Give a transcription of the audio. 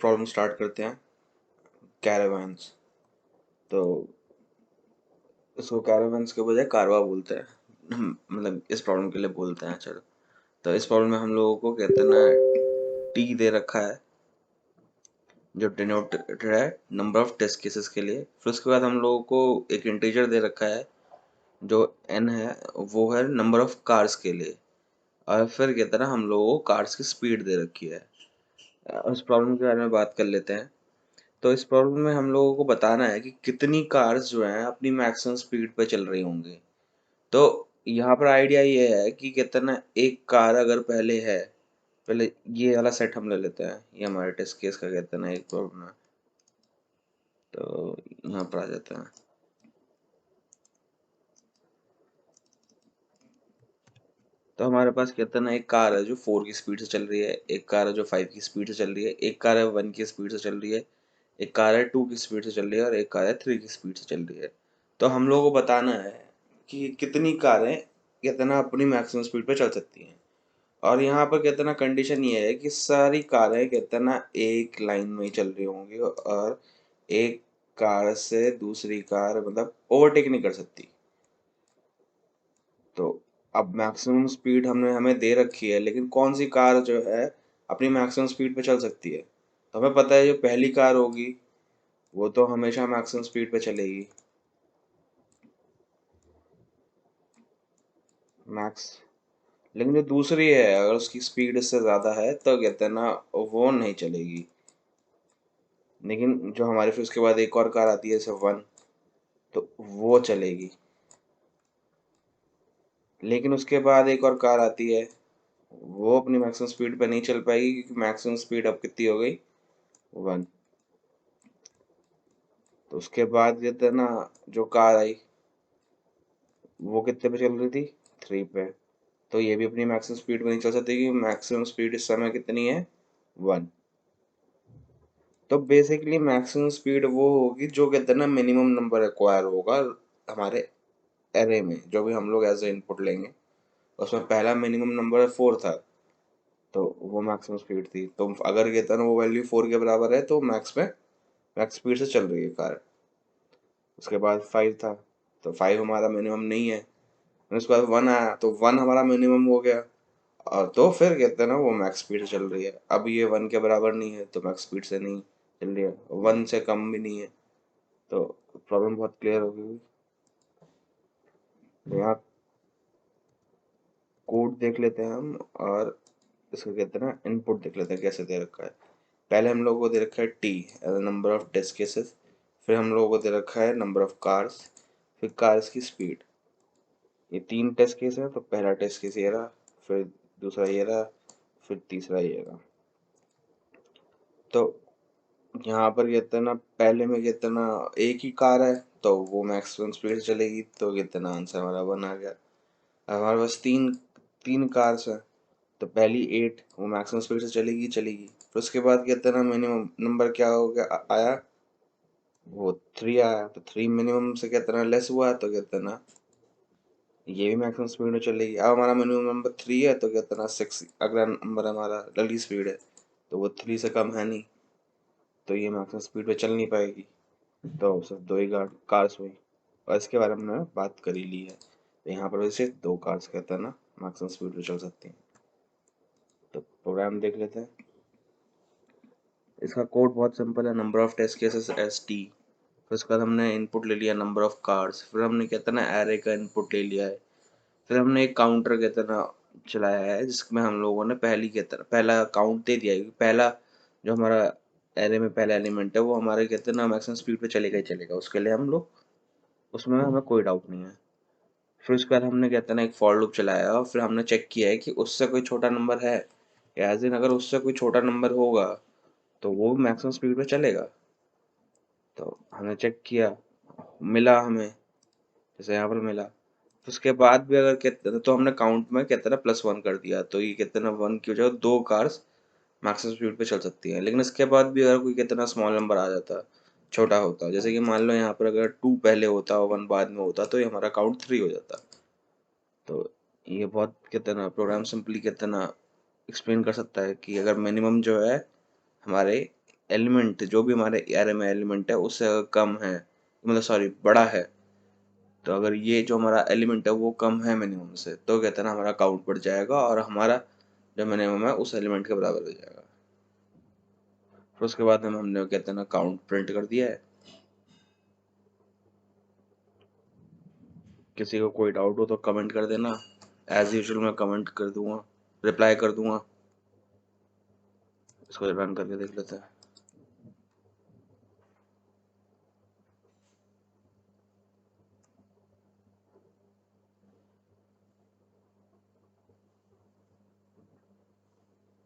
Problem start करते हैं। कैरावैन्स, तो इसको कैरावैन्स के बजाय कारवा बोलते हैं। मतलब इस प्रॉब्लम के लिए बोलते हैं। चलो, तो इस प्रॉब्लम में हम लोगों को कहते हैं ना, टी दे रखा है जो डिनोटेड है नंबर ऑफ टेस्ट केसेस के लिए। फिर उसके बाद हम लोगों को एक इंटीजर दे रखा है जो n है, वो है नंबर ऑफ कार्स के लिए। और फिर कहते हैं ना, हम लोगों को कार्स की स्पीड दे रखी है। उस प्रॉब्लम के बारे में बात कर लेते हैं। तो इस प्रॉब्लम में हम लोगों को बताना है कि कितनी कार्स जो हैं अपनी मैक्सिमम स्पीड पे चल रही होंगी। तो यहाँ पर आइडिया ये है कि कहते हैं ना, एक कार अगर पहले है, पहले ये वाला सेट हम ले लेते हैं, ये हमारे टेस्ट केस का कहते हैं ना एक प्रॉब्लम है। तो यहाँ पर आ जाते हैं। तो हमारे पास कहते हैं ना, एक कार है जो 4 की स्पीड से चल रही है, एक कार है जो 5 की स्पीड से चल रही है, एक कार है 1 की स्पीड से चल रही है, एक कार है 2 की स्पीड से चल रही है और एक कार है 3 की स्पीड से चल रही है। तो हम लोगों को बताना है कि कितनी कारें कहते हैं ना अपनी मैक्सिमम स्पीड पे चल सकती हैं। और यहाँ पर कहते हैं ना, कंडीशन ये है कि सारी कारें कहते हैं ना एक लाइन में ही चल रही होंगी और एक कार से दूसरी कार मतलब ओवरटेक नहीं कर सकती। तो अब मैक्सिमम स्पीड हमने हमें दे रखी है, लेकिन कौन सी कार जो है अपनी मैक्सिमम स्पीड पे चल सकती है। तो हमें पता है जो पहली कार होगी वो तो हमेशा मैक्सिमम स्पीड पे चलेगी, मैक्स। लेकिन जो दूसरी है अगर उसकी स्पीड इससे ज़्यादा है तो कहते हैं ना वो नहीं चलेगी। लेकिन जो हमारे फिर उसके बाद एक और कार आती है जैसे 1, तो वो चलेगी। लेकिन उसके बाद एक और कार आती है, वो अपनी मैक्सिमम स्पीड पे नहीं चल पाएगी क्योंकि मैक्सिमम स्पीड अब कितनी हो गई, 1। तो उसके बाद कहते हैं ना, जो कार आई वो कितने पे चल रही थी, 3 पे। तो ये भी अपनी मैक्सिमम स्पीड पे नहीं चल सकती क्योंकि मैक्सिमम स्पीड इस समय कितनी है, 1। तो बेसिकली मैक्सिमम स्पीड वो होगी जो कहते हैं ना मिनिमम नंबर एक्वायर होगा हमारे एरे में, जो भी हम लोग एज ए इनपुट लेंगे। उसमें पहला मिनिमम नंबर 4 था, तो वो मैक्सिमम स्पीड थी। तो अगर कहते हैं ना वो वैल्यू 4 के बराबर है तो मैक्स स्पीड से चल रही है कार। उसके बाद 5 था, तो 5 हमारा मिनिमम नहीं है। फिर उसके बाद 1 आया तो 1 हमारा मिनिमम हो गया। और तो फिर कहते हैं ना वो मैक्स स्पीड से चल रही है। अब ये 1 के बराबर नहीं है तो मैक्स स्पीड से नहीं चल रही है, 1 से कम भी नहीं है। तो प्रॉब्लम बहुत क्लियर हो गई। तो यहाँ कोड देख लेते हैं हम, और इसको कहते हैं ना इनपुट देख लेते हैं कैसे दे रखा है। पहले हम लोगों को दे रखा है T as number of test cases, फिर हम लोगों को दे रखा है नंबर ऑफ कार्स, फिर कार्स की स्पीड। ये 3 टेस्ट केस है, तो पहला टेस्ट केस ये रहा, फिर दूसरा ये रहा, फिर तीसरा ये रहा। तो यहाँ पर कहते हैं ना, पहले में कहते हैं ना एक ही कार है तो वो मैक्सिमम स्पीड से चलेगी, तो कहते हैं ना आंसर हमारा 1 आ गया। अब हमारे पास तीन तीन कार्स हैं, तो पहली 8 वो मैक्सिमम स्पीड से चलेगी। फिर उसके बाद कहते हैं ना मिनिमम नंबर क्या हो गया, आया वो 3 आया, तो 3 मिनिमम से कहते हैं ना लेस हुआ, तो कहते हैं ना ये भी मैक्सिमम स्पीड में चलेगी। अब हमारा मिनिमम नंबर 3 है, तो कहते हैं ना 6 अगला नंबर हमारा लगी स्पीड है, तो वो 3 से कम है नहीं, तो ये मैक्सिमम स्पीड पे चल नहीं पाएगी। तो सिर्फ 2 ही कार्स हुई, और इसके बारे में हमने बात कर ही ली है। तो यहाँ पर वैसे 2 कार्स कहते हैं ना मैक्सिमम स्पीड पे चल सकती हैं। तो प्रोग्राम देख लेते हैं। इसका कोड बहुत सिंपल है, number of test cases as T. फिर उसके बाद हमने इनपुट ले लिया नंबर ऑफ कार्स, फिर हमने कहते हैं ना एरे का इनपुट ले लिया है। फिर हमने एक काउंटर कहते हैं ना चलाया है, जिसमें हम लोगों ने पहली कहते हैं पहला काउंट दे दिया है, क्योंकि पहला जो हमारा एरे में पहला एलिमेंट है वो हमारे कहते हैं ना मैक्सिमम स्पीड पे चलेगा ही चलेगा, उसके लिए हम लोग उसमें हमें कोई डाउट नहीं है। फिर उसके बाद हमने कहते हैं ना एक फॉर लूप चलाया और फिर हमने चेक किया है कि उससे कोई छोटा नंबर है, एज इन अगर उससे कोई छोटा नंबर होगा तो वो मैक्सिमम स्पीड पे चलेगा। तो हमने चेक किया, मिला हमें, जैसे यहाँ पर मिला। उसके बाद भी अगर कहते हैं तो हमने काउंट में कहते हैं ना +1 कर दिया, तो ये कहते हैं ना 1 की वजह 2 कार्स मैक्सिमम स्पीड पे चल सकती है। लेकिन इसके बाद भी अगर कोई कहते हैं ना स्मॉल नंबर आ जाता, छोटा होता, जैसे कि मान लो यहाँ पर अगर 2 पहले होता और 1 बाद में होता, तो ये हमारा काउंट 3 हो जाता। तो ये बहुत कहते हैं ना प्रोग्राम सिंपली कहते हैं ना एक्सप्लेन कर सकता है कि अगर मिनिमम जो है हमारे एलिमेंट जो भी हमारे एरे में एलिमेंट है उससे अगर कम है, मतलब सॉरी बड़ा है, तो अगर ये जो हमारा एलिमेंट है वो कम है मिनिमम से, तो कहते हैं ना हमारा काउंट बढ़ जाएगा और हमारा जो मिनिमम है उस एलिमेंट के बराबर हो जाएगा। फिर उसके बाद में हमने कहते हैं ना काउंट प्रिंट कर दिया है। किसी को कोई डाउट हो तो कमेंट कर देना, एज यूजुअल मैं कमेंट कर दूंगा, रिप्लाई कर दूंगा। इसको रन करके देख लेते हैं।